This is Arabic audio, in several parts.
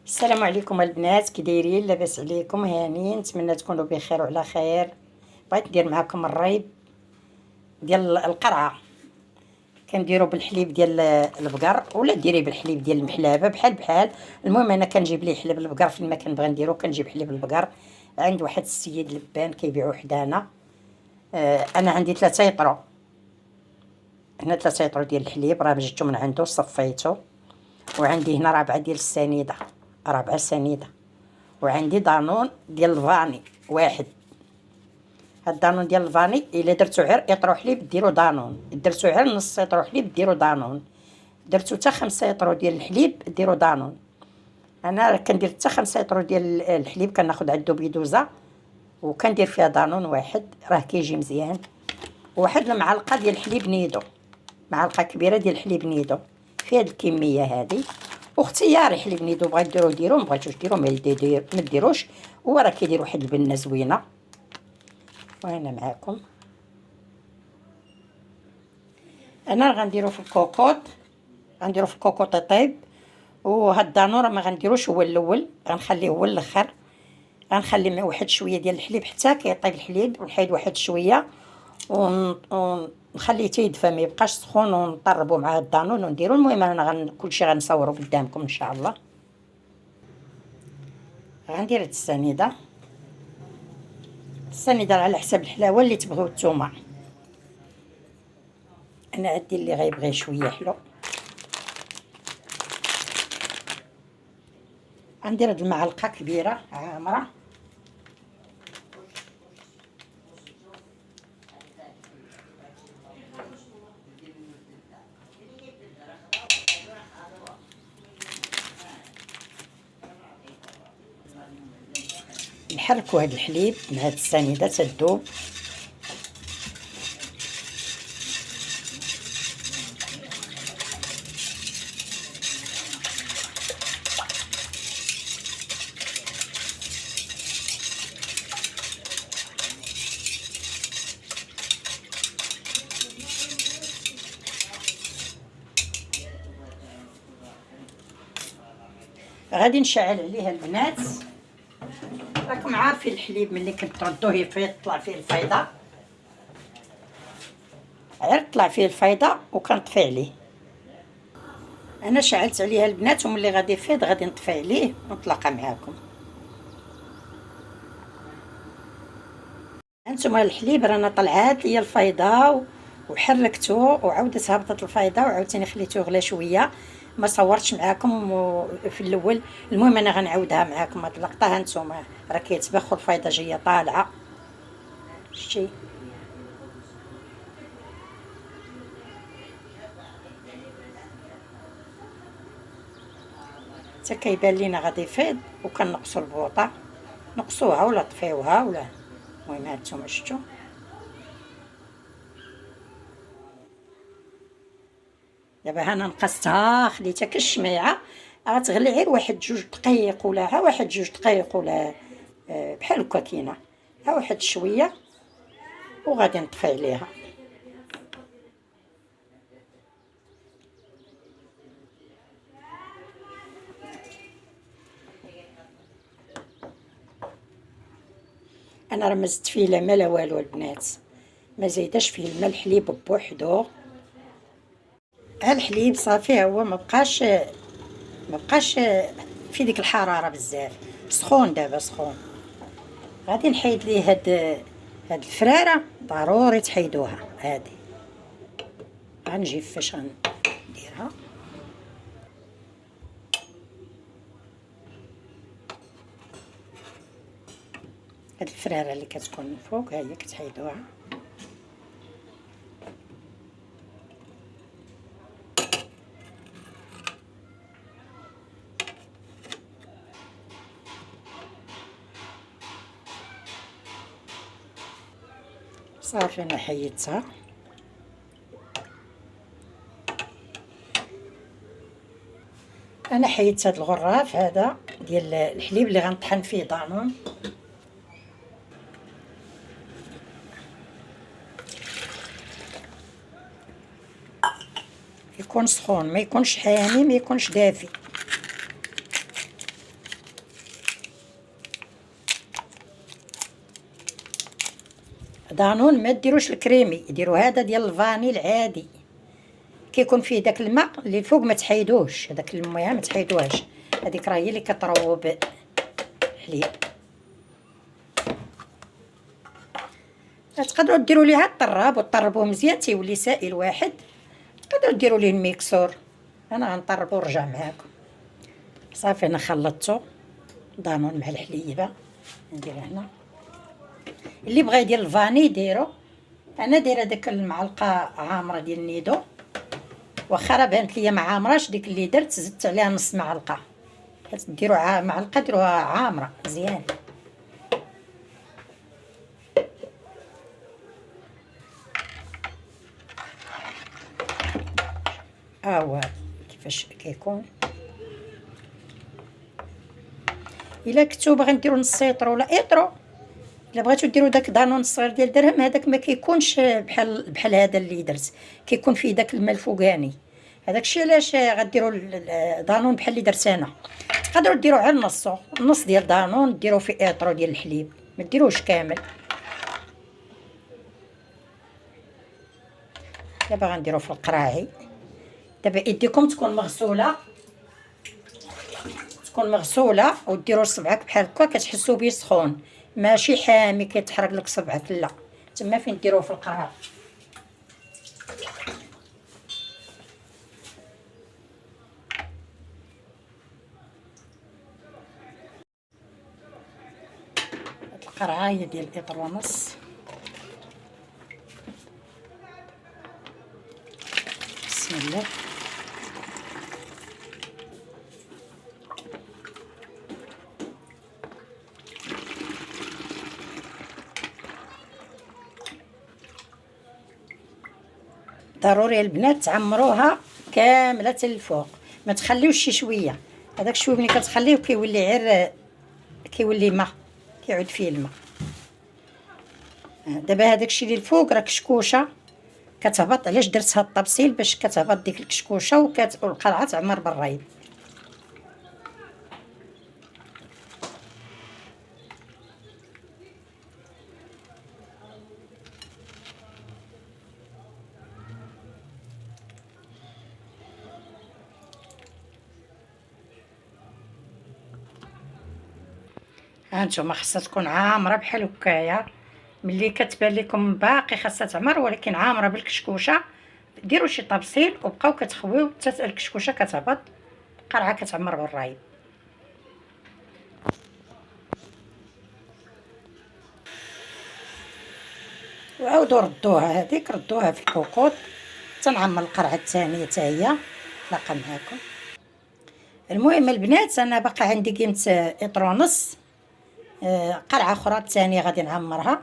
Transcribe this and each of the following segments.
السلام عليكم البنات، كي دايرين؟ لاباس عليكم؟ هانيين؟ نتمنى تكونوا بخير وعلى خير. بغيت ندير معكم الريب ديال القرعه. كنديرو بالحليب ديال البقر، ولا ديري بالحليب ديال المحلابه بحال بحال. المهم انا كنجيب ليه حليب البقر، فين ما كنبغي نديرو كنجيب حليب البقر عند واحد السيد لبان كيبيعو حدانا. انا عندي 3 يطرو. هنا 3 يطرو ديال الحليب، راه جبتو من عنده صفيتو. وعندي هنا 4 ديال السنيده، 4 سنيده. وعندي دانون ديال الفاني واحد. هاد دانون ديال الفاني الا درتو غير يطرو حليب ديرو دانون، درتو غير نص يطرو حليب ديرو دانون، درتو حتى 5 يطرو ديال الحليب ديرو دانون. انا كندير حتى 5 يطرو ديال الحليب، كناخد عندو بيدوزه وكندير فيها دانون واحد، راه كيجي مزيان. وواحد المعلقه ديال الحليب نيدو، معلقه كبيره ديال الحليب نيدو في هاد الكميه هادي. واختياري حليب نيدو، بغيت ديرو ديرو، مبغيتوش ديرو ما ديروش. هو راه كيدير واحد البنه زوينه. وانا معاكم انا غنديرو في الكوكوط، غنديرو في الكوكوط يطيب. وهاد الدانور ما غنديروش هو الاول، غنخليه هو الاخر. غنخلي مع واحد شويه ديال الحليب حتى كيطيب الحليب، ونحيد واحد شويه ونخليه تيدفى، ما يبقاش سخون، ونطربو مع الدانون ونديرو. المهم انا كلشي غنصورو قدامكم ان شاء الله. غندير هاد السنيده على حساب الحلاوه اللي تبغيو نتوما. انا عندي اللي غيبغي شويه حلو. غندير هاد المعلقه كبيره عامره. نحركو هاد الحليب مع هاد السنيده تذوب. غادي نشعل عليها البنات. راكم عارفين الحليب ملي كتردوه يطلع فيه الفيضه، غير طلع فيه الفيضه وكنطفي عليه. انا شعلت عليها البنات، وملي غادي يفيض غادي نطفي عليه ونتلاقى معاكم. هانتوما الحليب رانا طلعات ليا الفيضه وحركته، وعاودت هبطت الفيضه، وعاوتاني خليته يغلى شويه. ما صورتش معاكم في الاول. المهم انا غنعاودها معاكم هاد اللقطه. هانتوما راه كيتبخ والفيضه جايه طالعه. شتي؟ حتى كيبان لينا غادي يفيض، وكنقصوا البوطه، نقصوها ولا طفيوها ولا. المهم هانتوما شفتوا. دابا هانا نقصتها، خليتها كالشميعه. غتغلي غير واحد 2 دقايق، ولا ها واحد 2 دقايق، ولا بحال هكا كاينه. ها واحد شويه وغادي نطفي عليها. انا راه ما زدت فيه لا ما لا والو البنات، ما زايداش فيه الماء، الحليب بوحدو. ها الحليب صافي، هو ما بقاش في ديك الحراره بزاف. سخون دابا، سخون. غادي نحيد ليه هاد الفراره، ضروري تحيدوها هادي. غنجيب فاش غنديرها. هاد الفراره اللي كتكون من فوق ها هي كتحيدوها. صافي انا حيدتها. انا حيدت هاد الغراف هذا ديال الحليب اللي غنطحن فيه دانون. يكون سخون، ما يكونش حامي، ما يكونش دافي. دانون ما ديروش الكريمي، ديروا هذا ديال الفاني العادي، كيكون فيه داك الماء اللي الفوق ما تحيدوش، هذاك المياه ما تحيدوهاش، هذيك راه هي اللي كتروب الحليب. تقدروا ديروا ليها الطراب وطربوه مزيان تيولي سائل واحد، تقدروا ديروا ليه الميكسور. انا غنطربو ونرجع معاكم. صافي انا خلطته دانون مع الحليبه، ندير هنا. اللي بغى يدير الفاني ديرو، انا دايره داك المعلقه عامره ديال النيدو، واخا راه بانت ليا ما عامراش، ديك اللي درت زدت عليها نص معلقه. ديروا معلقه ديروها عامره مزيان. هو كيفاش كيكون. الا كنتو باغي نديرو نص لتر ولا اطرو، الا بغيتو ديروا داك دانون الصغير ديال درهم، هذاك ما كيكونش بحال هذا اللي درت، كيكون فيه داك الماء الفوقاني. هذاك الشيء علاش غديروا دانون بحال اللي درت انا. تقدروا ديروا على نصو، نص ديال دانون ديروا فيه اطرو ديال الحليب، ما ديروش كامل. دابا غنديروا في القراعي. دابا يديكم تكون مغسوله وديروا صبعك بحال هكا كتحسوا بيه سخون، ماشي حامي كيتحرق لك صبعك، لا، تما فين ديروه في القراع. القرعه هي ديال لتر ونص. بسم الله. ضروري البنات تعمروها كامله الفوق، ما تخليوش شي شويه، هذاك شويه ملي كتخليه كيولي غير كيولي ماء، كيعود فيه الماء. دابا هذاك الشيء اللي الفوق راه كشكوشه كتهبط، علاش درت هاد الطبسيل باش كتهبط ديك الكشكوشه والقرعه تعمر بالريب. هانتوما خاصها تكون عامره بحال هكايا، ملي كتبان لكم باقي خاصها تعمر ولكن عامره بالكشكوشه، ديروا شي طبسيل وبقاو كتخويو حتى الكشكوشه كتهبط، القرعه كتعمر بالرايب. وعاودوا ردوها، هذيك ردوها في الكوكوط تنعمر القرعه الثانيه حتى هي تلاقى معاكم. المهم البنات انا باقا عندي قيمه لتر ونص، قرعه اخرى الثانيه غادي نعمرها.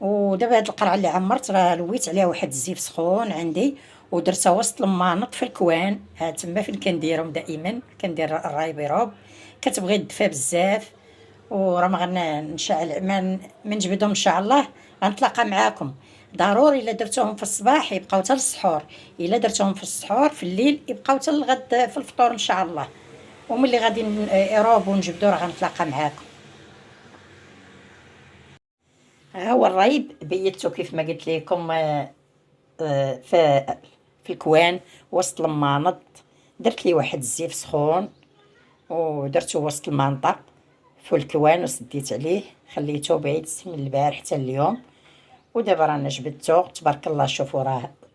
ودابا هاد القرعه اللي عمرت راه لويت عليها واحد الزيف سخون عندي ودرتها وسط المانط في الكوان، ها تما فين كنديرهم دائما، كندير الرايبيروب. كتبغي الدفا بزاف وراه ما غنشعل ما نجبدهم ان شاء الله. غنتلاقى معاكم ضروري. الا درتوهم في الصباح يبقاو حتى للسحور، الا درتوهم في السحور في الليل يبقاو حتى الغد في الفطور ان شاء الله. وملي غادي يروبوا ونجبدوا راه غنتلاقى معاكم. ها هو الريب بيتو كيف ما قلت لكم، في الكوان وسط المانط. درت لي واحد الزيف سخون ودرتو وسط المانطه في الكوان وسديت عليه، خليته بعيد من البارح حتى اليوم. ودابا رانا جبدتو تبارك الله. شوفوا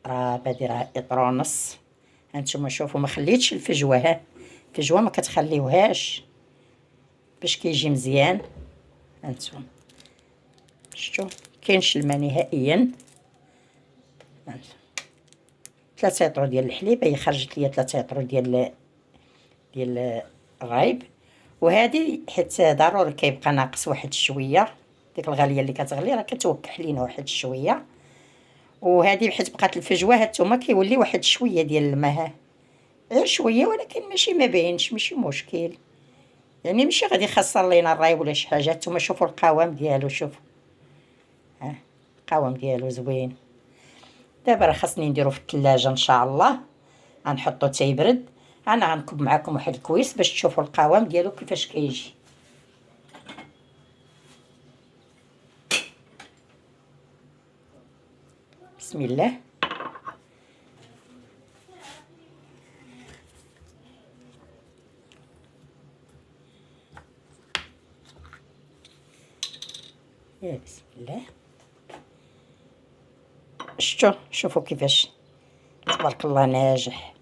راه بادي راه لتر ونص. هانتوما شوفوا ما خليتش الفجوه، ها الفجوه ما كتخليوهاش باش كيجي مزيان. هانتوما شفتوا كاينش الماء نهائيا. 3 لتر ديال الحليب، هي خرجت ليا 3 لتر ديال الرايب. وهذه حيت ضروري كيبقى ناقص واحد شويه، ديك الغاليه اللي كتغلي راه كتوكح لينا واحد شويه. وهذه حيت بقات الفجوه هانتوما كيولي واحد شويه ديال الماء، غير شويه ولكن ماشي ما باينش، ماشي مشكل يعني، ماشي غادي يخسر لينا الرايب ولا شي حاجه. نتوما شوفوا القوام ديالو، شوفوا القوام ديالو زوين. دابا راه خاصني نديرو في الثلاجه ان شاء الله، غنحطو تيبرد. انا غنكب معكم واحد الكويس باش تشوفوا القوام ديالو كيفاش كيجي. بسم الله. يا بسم الله. شوفوا كيفاش تبارك الله ناجح.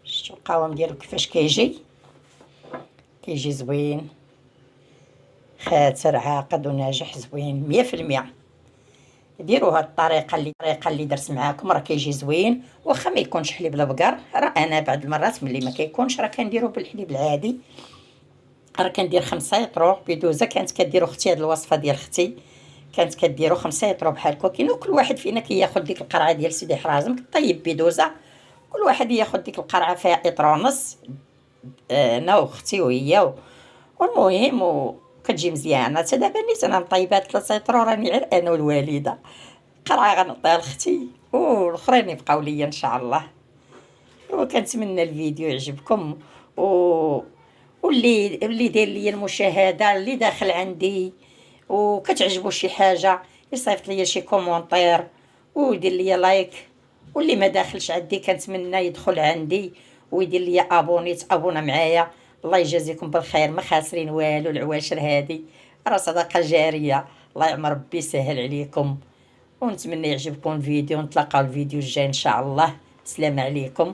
شفتوا القوام ديالو كيفاش كيجي زوين، خاتر عاقد وناجح زوين 100%. ديروا هاد الطريقه اللي درت معاكم، راه كيجي زوين. واخا ما يكونش حليب البقر، راه انا بعض المرات ملي ما كيكونش راه كنديرو بالحليب العادي. راه كندير 5 يطرو بدوزه. كانت كديرو اختي، هاد الوصفه ديال اختي كانت كديرو 5 يطرو بحال هكا. وكل واحد فينا كياخذ ديك القرعه ديال سيدي حرازم كطيب بدوزه، كل واحد ياخذ ديك القرعه فيها يطرو ونص. انا واختي وهي والمهم كتجي مزيانه. حتى دابا نيت انا مطيبات 3 يطرو، راني غير انا والوالده. قرعه غنعطيها لاختي والاخرين يبقاو ليا ان شاء الله. وكنتمنى الفيديو يعجبكم، واللي داير ليا المشاهده، اللي داخل عندي وكتعجبو شي حاجه يصيفط ليا شي كومونطير ويدير ليا لايك. واللي ما داخلش عندي كنتمنى يدخل عندي ويدير ليا ابوني، تابونا معايا. الله يجازيكم بالخير، ما خاسرين والو. العواشر هادي راه صدقه جاريه. الله يعمر ربي يسهل عليكم، ونتمنى يعجبكم الفيديو. نتلاقاو الفيديو الجاي ان شاء الله. السلام عليكم.